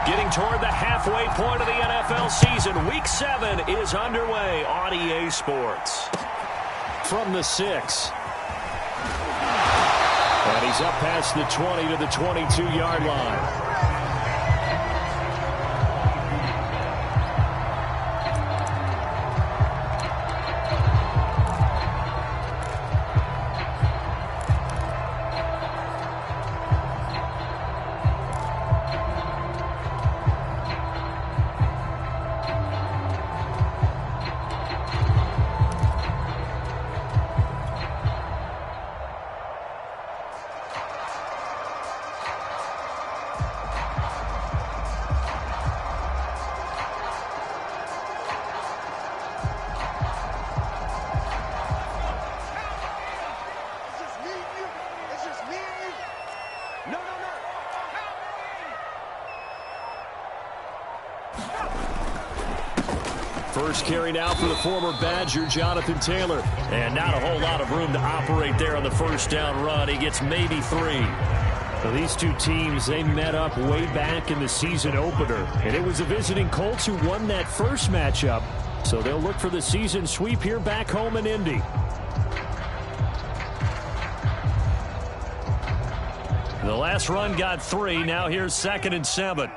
Getting toward the halfway point of the NFL season. Week 7 is underway on EA Sports. From the 6. And he's up past the 20 to the 22-yard line. First carry now for the former Badger, Jonathan Taylor. And not a whole lot of room to operate there on the first down run. He gets maybe 3. Well, these two teams, they met up way back in the season opener. And it was the visiting Colts who won that first matchup. So they'll look for the season sweep here back home in Indy. The last run got 3. Now here's 2nd and 7.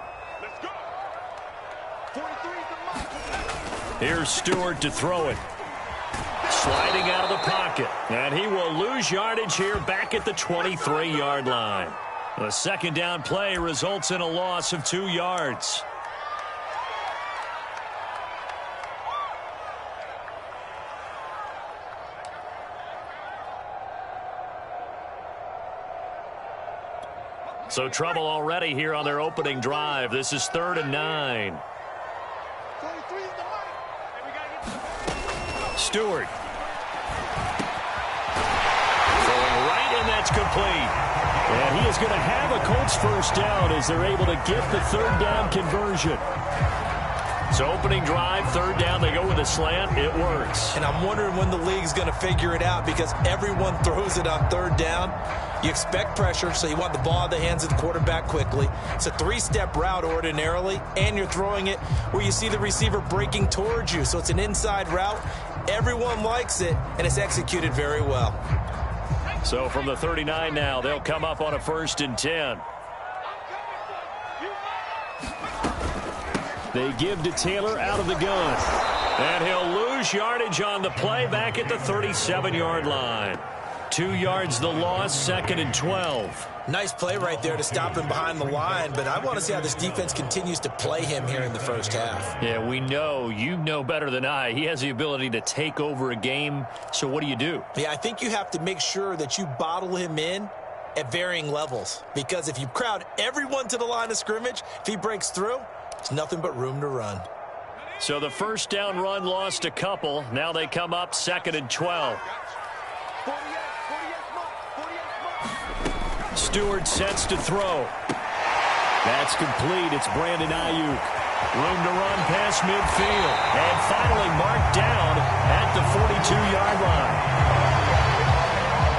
Here's Stewart to throw it. Sliding out of the pocket. And he will lose yardage here back at the 23-yard line. The second down play results in a loss of 2 yards. So trouble already here on their opening drive. This is 3rd and 9. Stewart. Throwing right, and that's complete. And he is going to have a Colts first down as they're able to get the 3rd down conversion. So opening drive, 3rd down, they go with a slant. It works. And I'm wondering when the league's going to figure it out because everyone throws it on 3rd down. You expect pressure, so you want the ball out of the hands of the quarterback quickly. It's a 3-step route ordinarily, and you're throwing it where you see the receiver breaking towards you. So it's an inside route. Everyone likes it, and it's executed very well. So from the 39 now, they'll come up on a 1st and 10. They give to Taylor out of the gun. And he'll lose yardage on the play back at the 37-yard line. 2 yards the loss, 2nd and 12. Nice play right there to stop him behind the line, but I want to see how this defense continues to play him here in the first half. Yeah, we know. You know better than I. He has the ability to take over a game, so what do you do? Yeah, I think you have to make sure that you bottle him in at varying levels, because if you crowd everyone to the line of scrimmage, if he breaks through, there's nothing but room to run. So the first down run lost a couple. Now they come up 2nd and 12. Stewart sets to throw. That's complete. It's Brandon Ayuk. Room to run past midfield. And finally marked down at the 42-yard line.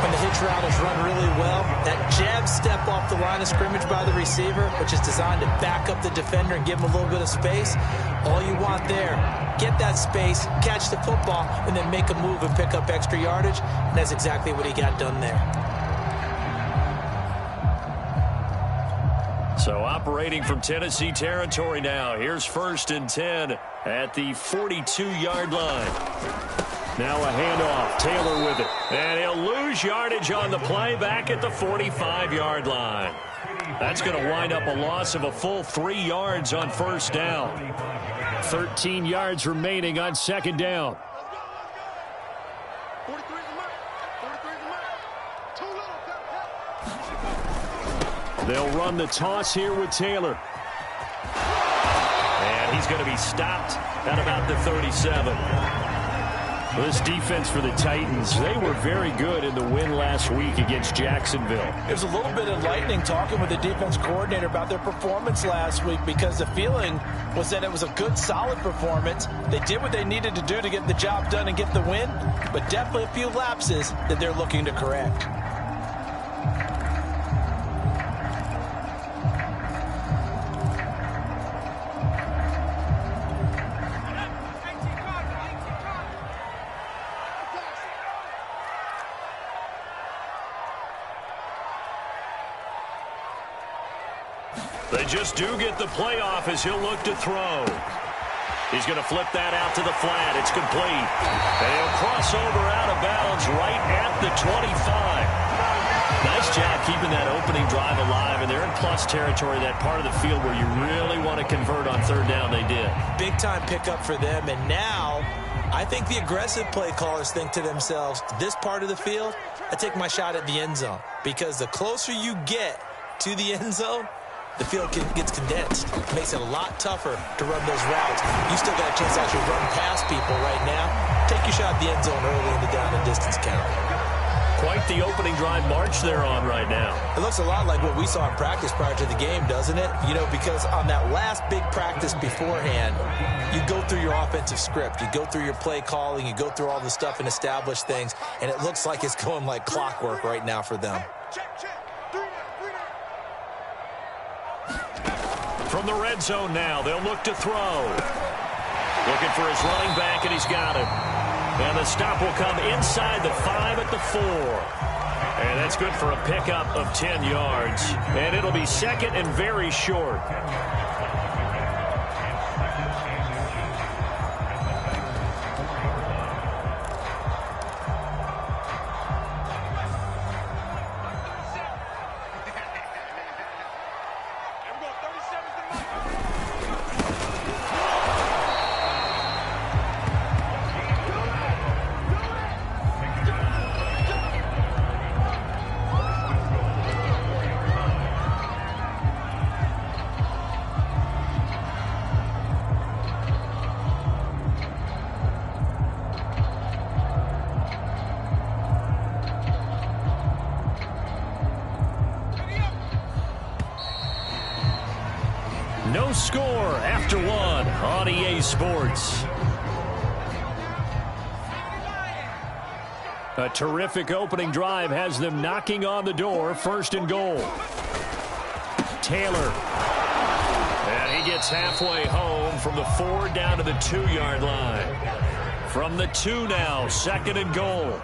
When the hitch route is run really well, that jab step off the line of scrimmage by the receiver, which is designed to back up the defender and give him a little bit of space, all you want there, get that space, catch the football, and then make a move and pick up extra yardage. And that's exactly what he got done there. So operating from Tennessee territory now. Here's 1st and 10 at the 42-yard line. Now a handoff. Taylor with it. And he'll lose yardage on the play back at the 45-yard line. That's going to wind up a loss of a full 3 yards on 1st down. 13 yards remaining on 2nd down. They'll run the toss here with Taylor. And he's going to be stopped at about the 37. This defense for the Titans, they were very good in the win last week against Jacksonville. It was a little bit enlightening talking with the defense coordinator about their performance last week because the feeling was that it was a good, solid performance. They did what they needed to do to get the job done and get the win, but definitely a few lapses that they're looking to correct. They just do get the playoff as he'll look to throw. He's going to flip that out to the flat. It's complete. And he'll cross over out of bounds right at the 25. Nice job keeping that opening drive alive, and they're in plus territory, that part of the field where you really want to convert on third down. They did. Big-time pickup for them, and now I think the aggressive play callers think to themselves, this part of the field, I take my shot at the end zone, because the closer you get to the end zone, the field gets condensed. It makes it a lot tougher to run those routes. You still got a chance to actually run past people right now. Take your shot at the end zone early in the down and distance count. Quite the opening drive march they're on right now. It looks a lot like what we saw in practice prior to the game, doesn't it? You know, because on that last big practice beforehand, you go through your offensive script. You go through your play calling. You go through all the stuff and establish things. And it looks like it's going like clockwork right now for them. From the red zone now, they'll look to throw. Looking for his running back, and he's got him. And the stop will come inside the 5 at the 4. And that's good for a pickup of 10 yards. And it'll be second and very short. No score after one on EA Sports. A terrific opening drive has them knocking on the door. First and goal. Taylor. And he gets halfway home from the 4 down to the 2-yard line. From the 2 now, second and goal.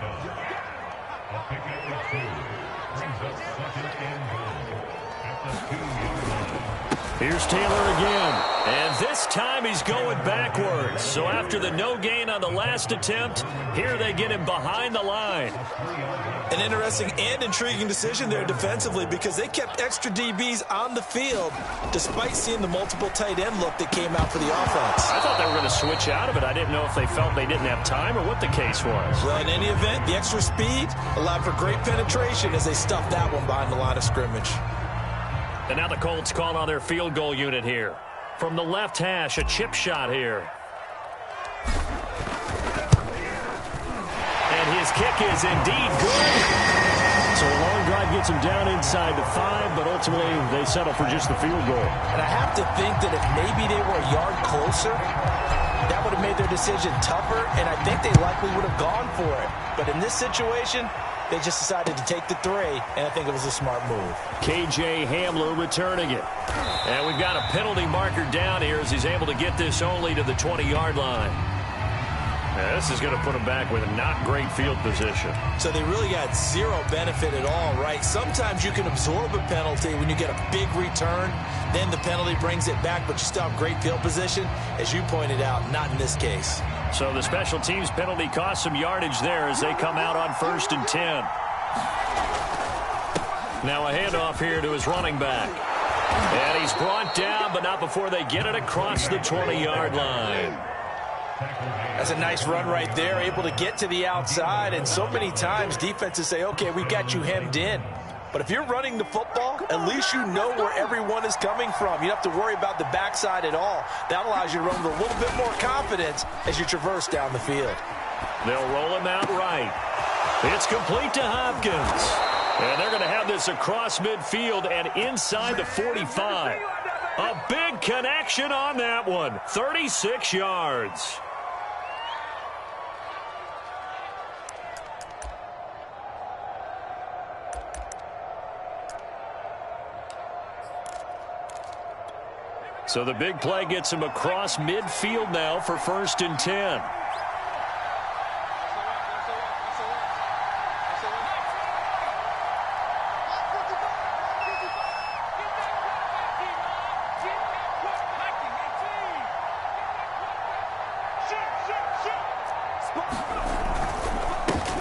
Here's Taylor again. And this time he's going backwards. So after the no gain on the last attempt, here they get him behind the line. An interesting and intriguing decision there defensively, because they kept extra DBs on the field despite seeing the multiple tight end look that came out for the offense. I thought they were going to switch out of it. I didn't know if they felt they didn't have time or what the case was. Well, in any event, the extra speed allowed for great penetration as they stuffed that one behind the line of scrimmage. And now the Colts call on their field goal unit here. From the left hash, a chip shot here. And his kick is indeed good. So a long drive gets him down inside the 5, but ultimately they settle for just the field goal. And I have to think that if maybe they were a yard closer, that would have made their decision tougher, and I think they likely would have gone for it. But in this situation, they just decided to take the 3, and I think it was a smart move. KJ Hamler returning it. And we've got a penalty marker down here as he's able to get this only to the 20-yard line. Now, this is going to put him back with a not great field position. So they really got zero benefit at all, right? Sometimes you can absorb a penalty when you get a big return. Then the penalty brings it back, but you still have great field position. As you pointed out, not in this case. So the special teams penalty cost some yardage there as they come out on 1st and 10. Now a handoff here to his running back. And he's brought down, but not before they get it across the 20-yard line. That's a nice run right there, able to get to the outside. And so many times defenses say, okay, we got you hemmed in. But if you're running the football, at least you know where everyone is coming from. You don't have to worry about the backside at all. That allows you to run with a little bit more confidence as you traverse down the field. They'll roll him out right. It's complete to Hopkins. And they're going to have this across midfield and inside the 45. A big connection on that one. 36 yards. So the big play gets him across midfield now for 1st and 10.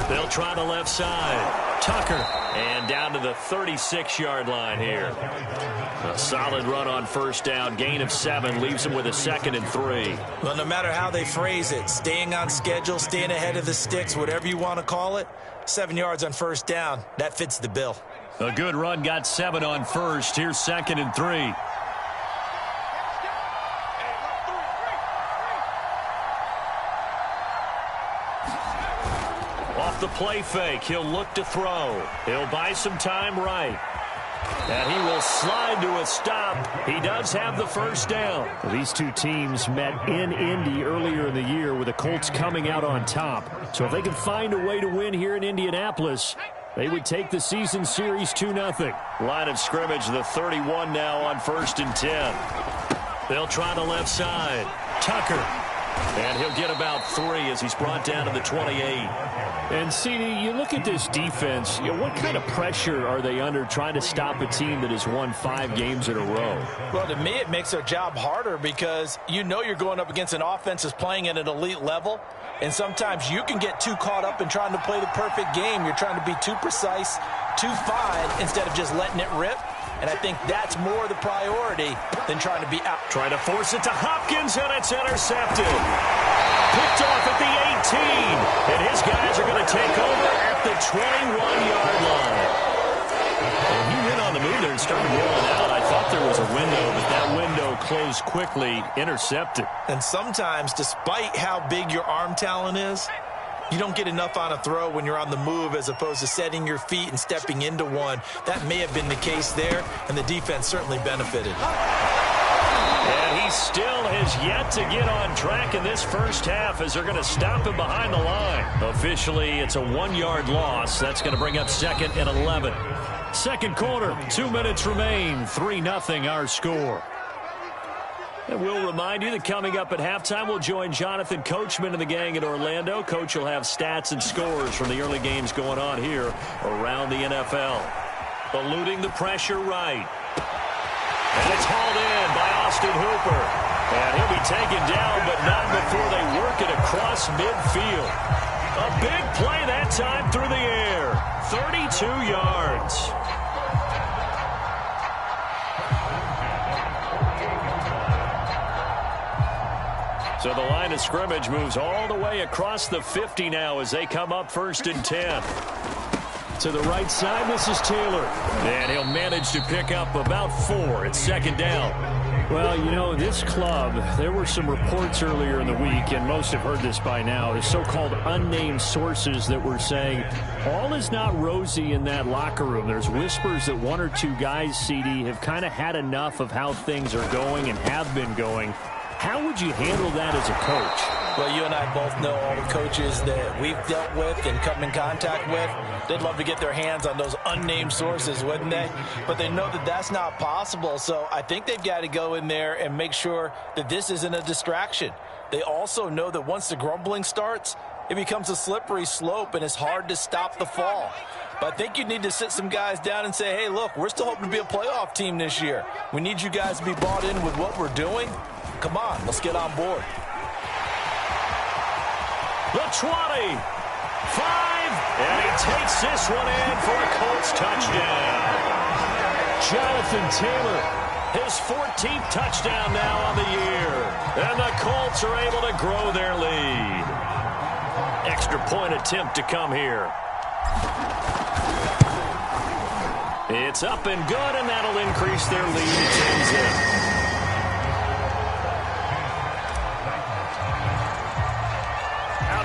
They'll try the left side. Tucker. And down to the 36-yard line here. A solid run on first down. Gain of 7 leaves them with a 2nd and 3. Well, no matter how they phrase it, staying on schedule, staying ahead of the sticks, whatever you want to call it, 7 yards on first down, that fits the bill. A good run, got 7 on first. Here's 2nd and 3. Off the play fake, he'll look to throw. He'll buy some time right. And he will slide to a stop. He does have the first down. Well, these two teams met in Indy earlier in the year with the Colts coming out on top. So if they can find a way to win here in Indianapolis, they would take the season series 2-0. Line of scrimmage, the 31 now on 1st and 10. They'll try the left side. Tucker. And he'll get about 3 as he's brought down to the 28. And, CD, you look at this defense, what kind of pressure are they under trying to stop a team that has won 5 games in a row? Well, to me, it makes their job harder because you know you're going up against an offense that's playing at an elite level. And sometimes you can get too caught up in trying to play the perfect game. You're trying to be too precise, too fine, instead of just letting it rip. And I think that's more the priority than trying to be out. Trying to force it to Hopkins, and it's intercepted. Picked off at the 18. And his guys are going to take over at the 21-yard line. And he went on the move there and started rolling out. I thought there was a window, but that window closed quickly, intercepted. And sometimes, despite how big your arm talent is, you don't get enough on a throw when you're on the move as opposed to setting your feet and stepping into one. That may have been the case there, and the defense certainly benefited. And he still has yet to get on track in this first half as they're going to stop him behind the line. Officially, it's a 1-yard loss. That's going to bring up 2nd and 11. Second quarter, 2 minutes remain. 3-0 our score. And we'll remind you that coming up at halftime, we'll join Jonathan Coachman and the gang in Orlando. Coach will have stats and scores from the early games going on here around the NFL. Eluding the pressure right. And it's hauled in by Austin Hooper. And he'll be taken down, but not before they work it across midfield. A big play that time through the air. 32 yards. So the line of scrimmage moves all the way across the 50 now as they come up 1st and 10. To the right side, this is Taylor. And he'll manage to pick up about 4 at 2nd down. Well, you know, this club, there were some reports earlier in the week, and most have heard this by now, the so-called unnamed sources that were saying all is not rosy in that locker room. There's whispers that 1 or 2 guys, CD, have kind of had enough of how things are going and have been going. How would you handle that as a coach? Well, you and I both know all the coaches that we've dealt with and come in contact with. They'd love to get their hands on those unnamed sources, wouldn't they? But they know that that's not possible. So I think they've got to go in there and make sure that this isn't a distraction. They also know that once the grumbling starts, it becomes a slippery slope and it's hard to stop the fall. But I think you need to sit some guys down and say, hey, look, we're still hoping to be a playoff team this year. We need you guys to be bought in with what we're doing. Come on, let's get on board. The 20, 5, and he takes this one in for a Colts touchdown. Jonathan Taylor, his 14th touchdown now on the year. And the Colts are able to grow their lead. Extra point attempt to come here. It's up and good, and that'll increase their lead to 10-zip.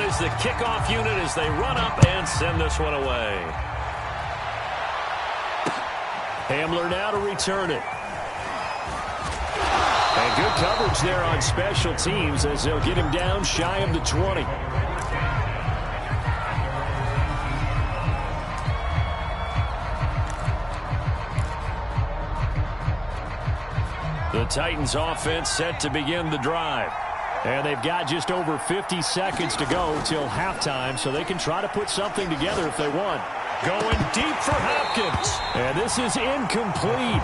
Is the kickoff unit as they run up and send this one away. Hamler now to return it. And good coverage there on special teams as they'll get him down shy of the 20. The Titans offense set to begin the drive. And they've got just over 50 seconds to go till halftime, so they can try to put something together if they want. Going deep for Hopkins. And this is incomplete.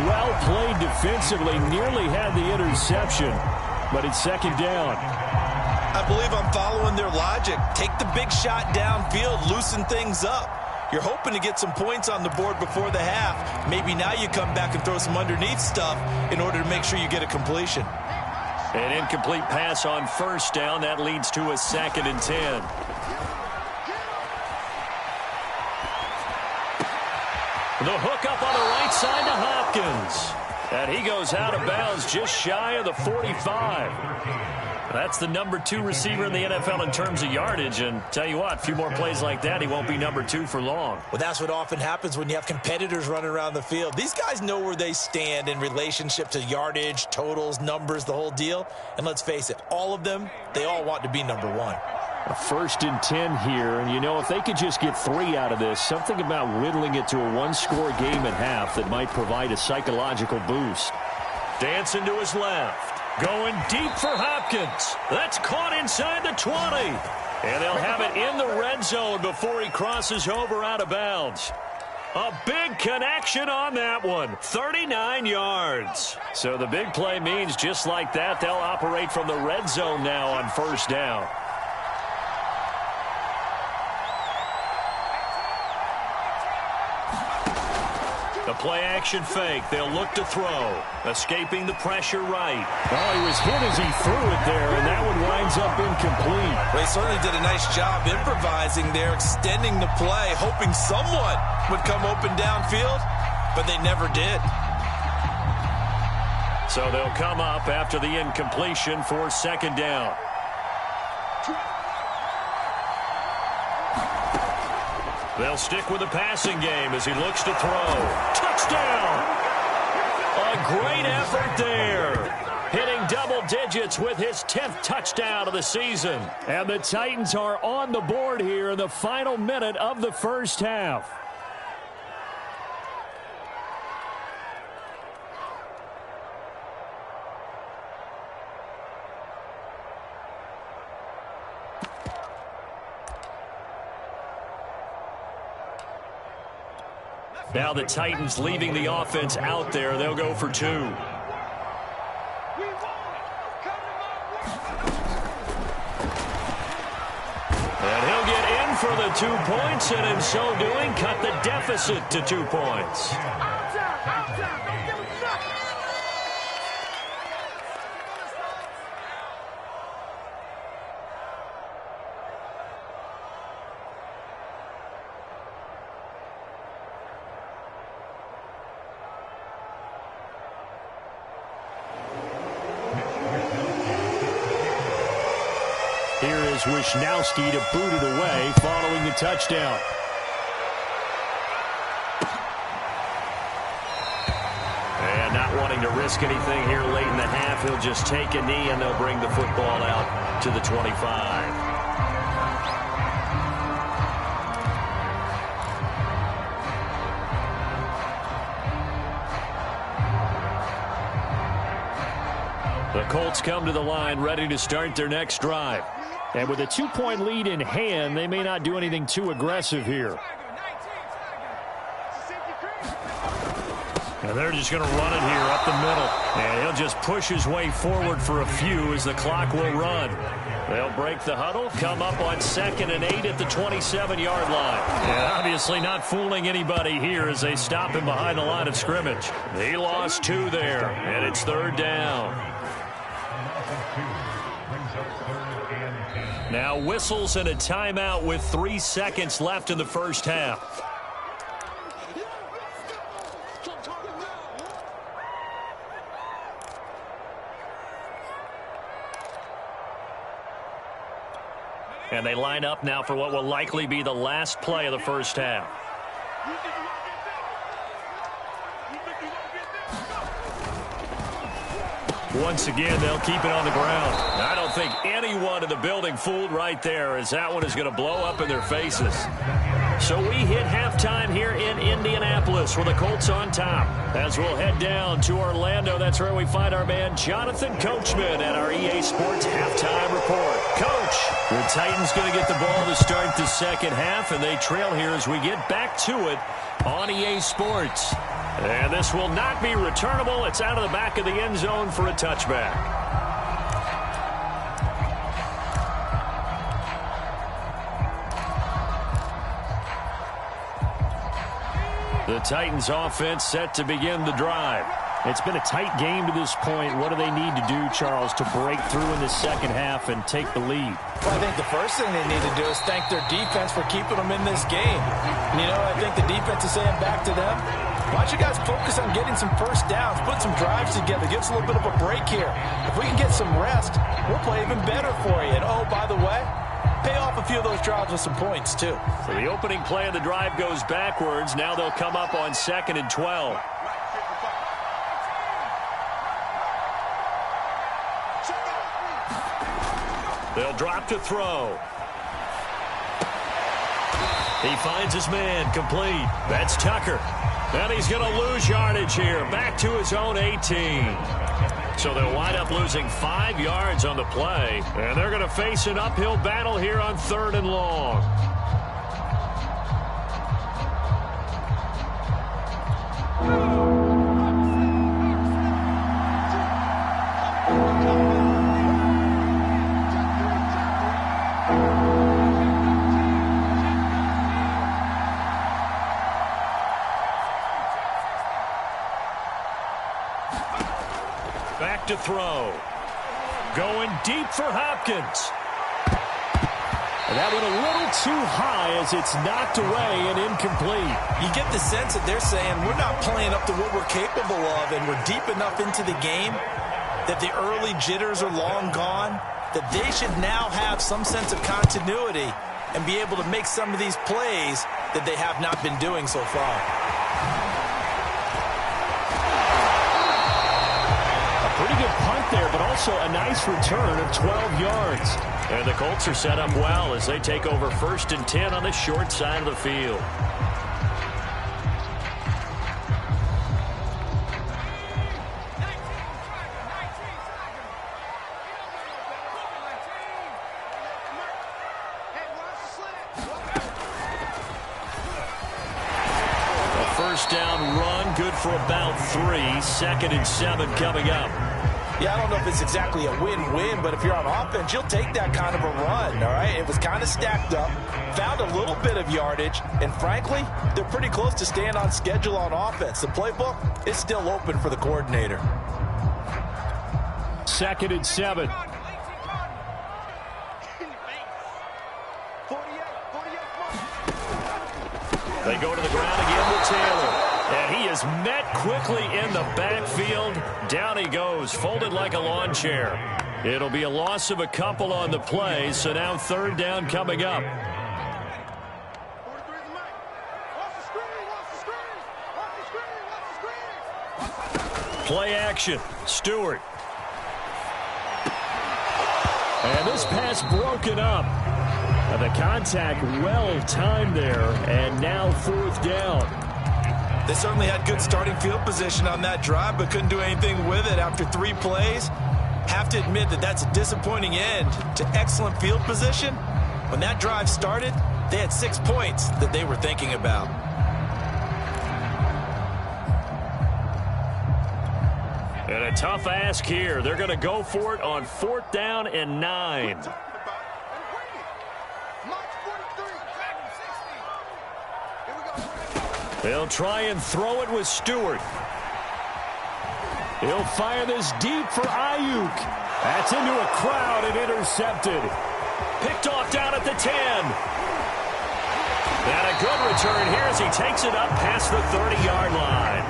Well played defensively. Nearly had the interception, but it's 2nd down. I believe I'm following their logic. Take the big shot downfield, loosen things up. You're hoping to get some points on the board before the half. Maybe now you come back and throw some underneath stuff in order to make sure you get a completion. An incomplete pass on first down. That leads to a 2nd and 10. The hook up on the right side to Hopkins. And he goes out of bounds just shy of the 45. That's the number 2 receiver in the NFL in terms of yardage. And tell you what, a few more plays like that, he won't be number 2 for long. Well, that's what often happens when you have competitors running around the field. These guys know where they stand in relationship to yardage, totals, numbers, the whole deal. And let's face it, all of them, they all want to be number 1. A 1st and 10 here, and you know, if they could just get 3 out of this, something about whittling it to a one-score game at half that might provide a psychological boost. Dancing to his left. Going deep for Hopkins. That's caught inside the 20. And they'll have it in the red zone before he crosses over out of bounds. A big connection on that one. 39 yards. So the big play means just like that, they'll operate from the red zone now on first down. The play-action fake. They'll look to throw. Escaping the pressure right. Oh, he was hit as he threw it there, and that one winds up incomplete. Well, he certainly did a nice job improvising there, extending the play, hoping someone would come open downfield, but they never did. So they'll come up after the incompletion for 2nd down. They'll stick with the passing game as he looks to throw. Touchdown! A great effort there. Hitting double digits with his 10th touchdown of the season. And the Titans are on the board here in the final minute of the first half. Now the Titans leaving the offense out there. They'll go for 2. And he'll get in for the 2 points, and in so doing, cut the deficit to 2 points. Here is Wisnowski to boot it away following the touchdown. And not wanting to risk anything here late in the half, he'll just take a knee and they'll bring the football out to the 25. The Colts come to the line ready to start their next drive. And with a 2-point lead in hand, they may not do anything too aggressive here. And they're just going to run it here up the middle. And he'll just push his way forward for a few as the clock will run. They'll break the huddle, come up on 2nd and 8 at the 27-yard line. And obviously not fooling anybody here as they stop him behind the line of scrimmage. He lost 2 there, and it's 3rd down. Now whistles and a timeout with 3 seconds left in the first half. And they line up now for what will likely be the last play of the first half. Once again, they'll keep it on the ground. I don't think anyone in the building fooled right there, as that one is going to blow up in their faces. So we hit halftime here in Indianapolis with the Colts on top. As we'll head down to Orlando, that's where we find our man Jonathan Coachman at our EA Sports Halftime Report. Coach, the Titans going to get the ball to start the second half, and they trail here as we get back to it on EA Sports. And this will not be returnable. It's out of the back of the end zone for a touchback. The Titans offense set to begin the drive. It's been a tight game to this point. What do they need to do, Charles, to break through in the second half and take the lead? Well, I think the first thing they need to do is thank their defense for keeping them in this game. And, you know, I think the defense is saying back to them, why don't you guys focus on getting some first downs, put some drives together, give us a little bit of a break here. If we can get some rest, we'll play even better for you. And, oh, by the way, pay off a few of those drives with some points, too. So the opening play of the drive goes backwards. Now they'll come up on 2nd and 12. They'll drop to throw. He finds his man complete. That's Tucker. And he's going to lose yardage here. Back to his own 18. So they'll wind up losing 5 yards on the play. And they're going to face an uphill battle here on 3rd and long. Back to throw. Going deep for Hopkins. And that went a little too high as it's knocked away and incomplete. You get the sense that they're saying we're not playing up to what we're capable of, and we're deep enough into the game that the early jitters are long gone, that they should now have some sense of continuity and be able to make some of these plays that they have not been doing so far. Pretty good punt there, but also a nice return of 12 yards. And the Colts are set up well as they take over 1st and 10 on the short side of the field. A first down run, good for about 3. 2nd and 7 coming up. Yeah, I don't know if it's exactly a win-win, but if you're on offense, you'll take that kind of a run, all right? It was kind of stacked up, found a little bit of yardage, and frankly, they're pretty close to staying on schedule on offense. The playbook is still open for the coordinator. 2nd and 7. They go to the ground again with Taylor. And he is met quickly in the backfield. Down he goes, folded like a lawn chair. It'll be a loss of a couple on the play, so now 3rd down coming up. Play action, Stewart. And this pass broken up. And the contact well timed there, and now 4th down. They certainly had good starting field position on that drive, but couldn't do anything with it after 3 plays. Have to admit that that's a disappointing end to excellent field position. When that drive started, they had 6 points that they were thinking about. And a tough ask here. They're going to go for it on 4th down and 9. They'll try and throw it with Stewart. He'll fire this deep for Ayuk. That's into a crowd and intercepted. Picked off down at the 10. And a good return here as he takes it up past the 30-yard line.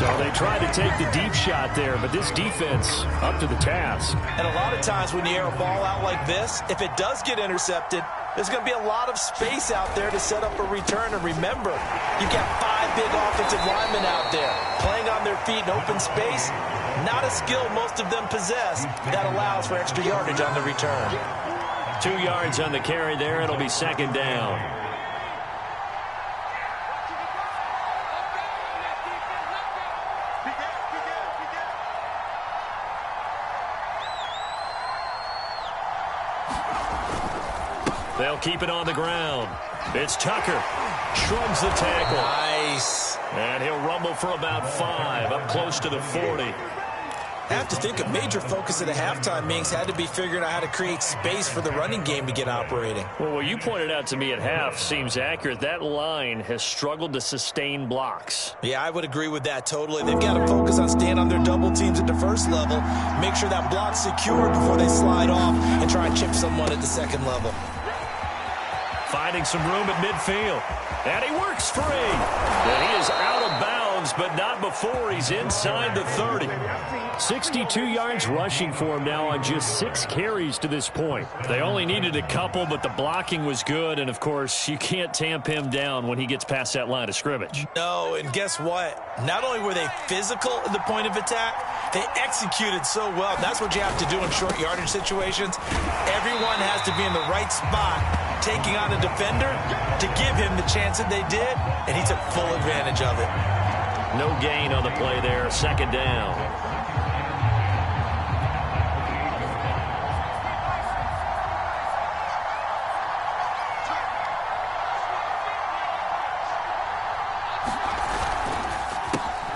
So they tried to take the deep shot there, but this defense up to the task. And a lot of times when you air a ball out like this, if it does get intercepted, there's going to be a lot of space out there to set up a return. And remember, you've got 5 big offensive linemen out there playing on their feet in open space. Not a skill most of them possess that allows for extra yardage on the return. 2 yards on the carry there. It'll be 2nd down. They'll keep it on the ground. It's Tucker. Shrugs the tackle. Nice. And he'll rumble for about 5, up close to the 40. I have to think a major focus at the halftime meetings had to be figuring out how to create space for the running game to get operating. Well, what you pointed out to me at half seems accurate. That line has struggled to sustain blocks. Yeah, I would agree with that totally. They've got to focus on staying on their double teams at the first level, make sure that block's secure before they slide off and try and chip someone at the second level. Finding some room at midfield. And he works free. And he is out of bounds, but not before he's inside the 30. 62 yards rushing for him now on just 6 carries to this point. They only needed a couple, but the blocking was good. And, of course, you can't tamp him down when he gets past that line of scrimmage. No, and guess what? Not only were they physical at the point of attack, they executed so well. That's what you have to do in short yardage situations. Everyone has to be in the right spot, taking on a defender to give him the chance that they did, and he took full advantage of it. No gain on the play there. Second down.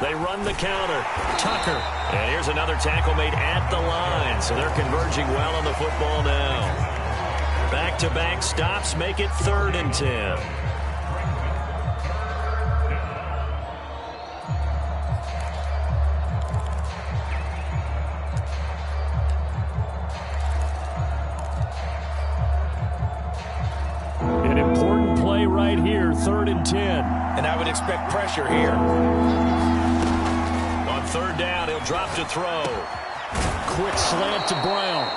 They run the counter. Tucker. And here's another tackle made at the line. So they're converging well on the football now. Back-to-back stops make it 3rd and 10. An important play right here, 3rd and 10. And I would expect pressure here. On 3rd down, he'll drop to throw. Quick slant to Brown.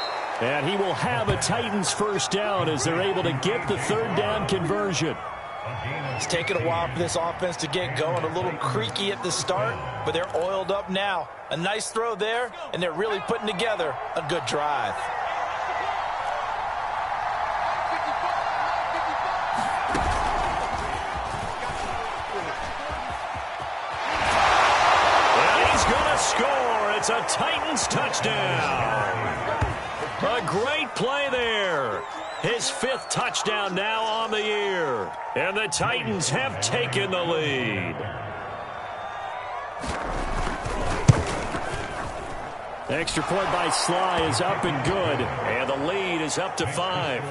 And he will have a Titans first down as they're able to get the 3rd down conversion. It's taken a while for this offense to get going. A little creaky at the start, but they're oiled up now. A nice throw there, and they're really putting together a good drive. And he's going to score. It's a Titans touchdown. A great play there. His 5th touchdown now on the year. And the Titans have taken the lead. Extra point by Sly is up and good. And the lead is up to 5.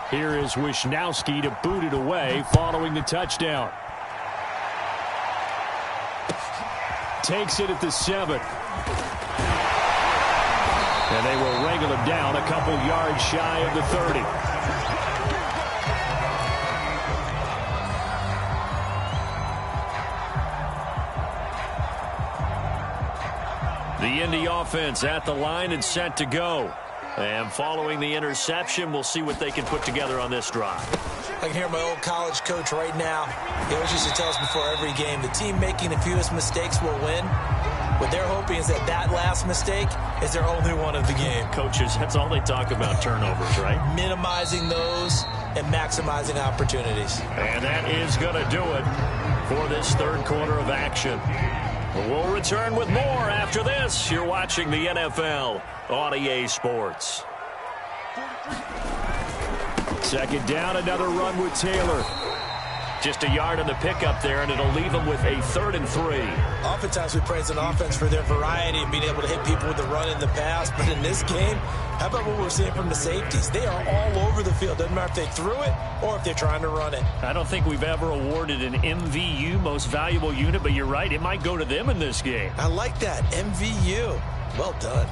Here is Wisnowski to boot it away following the touchdown. Takes it at the 7. And they will wrangle him down a couple yards shy of the 30. The Indy offense at the line and set to go. And following the interception, we'll see what they can put together on this drive. I can hear my old college coach right now. He always used to tell us before every game, the team making the fewest mistakes will win. What they're hoping is that that last mistake is their only one of the game. Coaches, that's all they talk about, turnovers, right? Minimizing those and maximizing opportunities. And that is going to do it for this 3rd quarter of action. We'll return with more after this. You're watching the NFL on EA Sports. 2nd down, another run with Taylor. Just a yard on the pickup there, and it'll leave them with a 3rd and 3. Oftentimes we praise an offense for their variety and being able to hit people with the run in the pass. But in this game, how about what we're seeing from the safeties? They are all over the field. Doesn't matter if they threw it or if they're trying to run it. I don't think we've ever awarded an MVU, most valuable unit, but you're right. It might go to them in this game. I like that. MVU. Well done.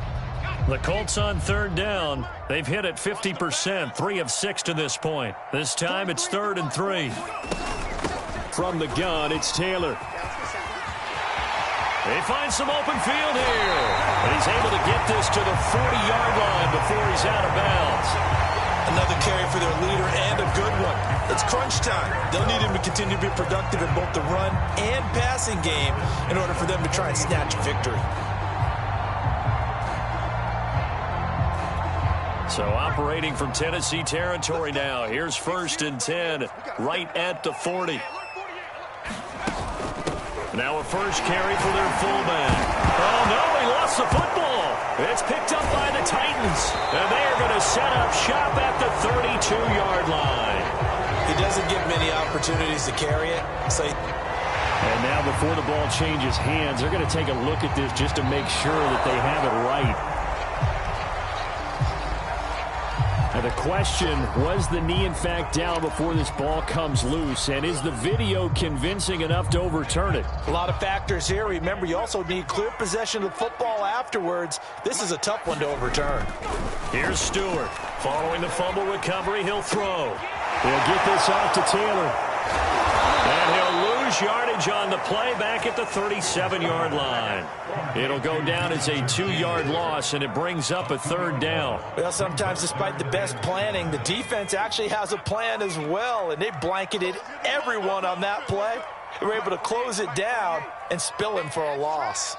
The Colts on 3rd down. They've hit it 50%, 3 of 6 to this point. This time it's 3rd and 3. From the gun, it's Taylor. He finds some open field here. And he's able to get this to the 40-yard line before he's out of bounds. Another carry for their leader and a good one. It's crunch time. They'll need him to continue to be productive in both the run and passing game in order for them to try and snatch a victory. So operating from Tennessee territory now. Here's 1st and 10 right at the 40. Now a first carry for their fullback. Oh, no, he lost the football. It's picked up by the Titans. And they are going to set up shop at the 32-yard line. He doesn't get many opportunities to carry it. So And now before the ball changes hands, they're going to take a look at this just to make sure that they have it right. Now the question, was the knee in fact down before this ball comes loose? And is the video convincing enough to overturn it? A lot of factors here. Remember, you also need clear possession of the football afterwards. This is a tough one to overturn. Here's Stewart. Following the fumble recovery, he'll throw. They'll get this off to Taylor. And he'll lose yardage on the play back at the 37-yard line. It'll go down as a 2-yard loss, and it brings up a 3rd down. Well, sometimes despite the best planning, the defense actually has a plan as well, and they blanketed everyone on that play. They were able to close it down and spill in for a loss.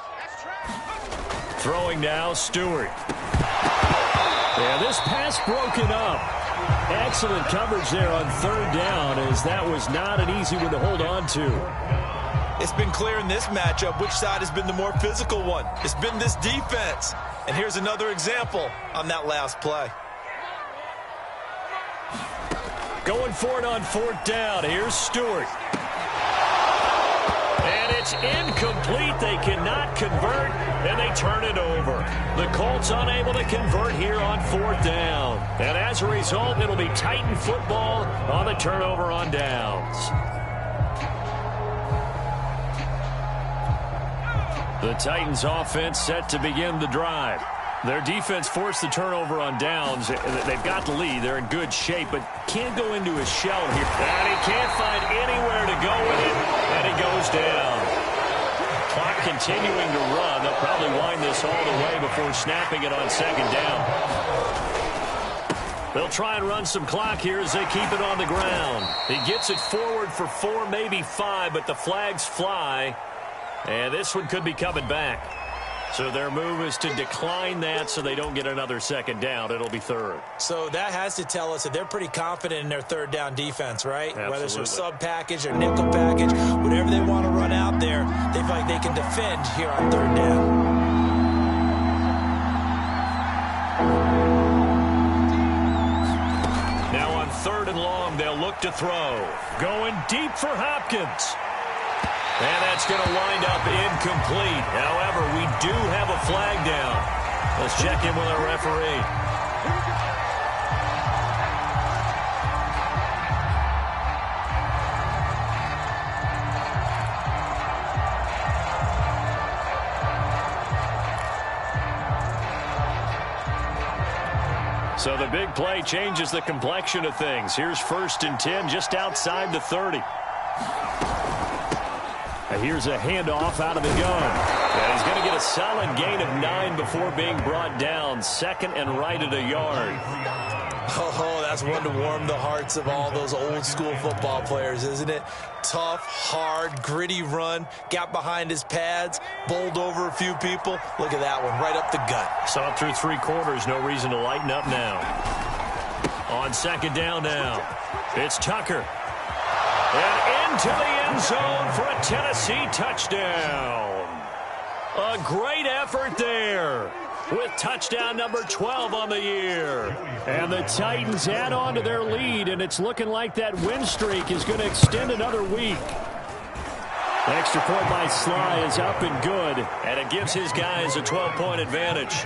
Throwing now, Stewart. Yeah, this pass broken up. Excellent coverage there on 3rd down, as that was not an easy one to hold on to. It's been clear in this matchup which side has been the more physical one. It's been this defense. And here's another example on that last play. Going for it on 4th down. Here's Stewart. And it's incomplete. They cannot convert, and they turn it over. The Colts unable to convert here on 4th down. And as a result, it'll be Titan football on the turnover on downs. The Titans offense set to begin the drive. Their defense forced the turnover on downs. They've got the lead. They're in good shape, but can't go into a shell here. And he can't find anywhere to go with it, and he goes down. Clock continuing to run. They'll probably wind this all the way before snapping it on 2nd down. They'll try and run some clock here as they keep it on the ground. He gets it forward for 4, maybe 5, but the flags fly. And this one could be coming back. So their move is to decline that so they don't get another 2nd down. It'll be 3rd. So that has to tell us that they're pretty confident in their 3rd down defense, right? Absolutely. Whether it's a sub package or nickel package, whatever they want to run out there, they feel like they can defend here on 3rd down. Now on 3rd and long, they'll look to throw. Going deep for Hopkins. And that's going to wind up incomplete. However, we do have a flag down. Let's check in with our referee. So the big play changes the complexion of things. Here's 1st and 10 just outside the 30. Here's a handoff out of the gun. And he's going to get a solid gain of 9 before being brought down. 2nd and right at a yard. Oh, that's one to warm the hearts of all those old school football players, isn't it? Tough, hard, gritty run. Got behind his pads, bowled over a few people. Look at that one, right up the gut. Saw it through 3 quarters. No reason to lighten up now. On 2nd down now. It's Tucker. And into the end zone for a Tennessee touchdown. A great effort there with touchdown number 12 on the year. And the Titans add on to their lead, and it's looking like that win streak is going to extend another week. The extra point by Sly is up and good. And it gives his guys a 12-point advantage.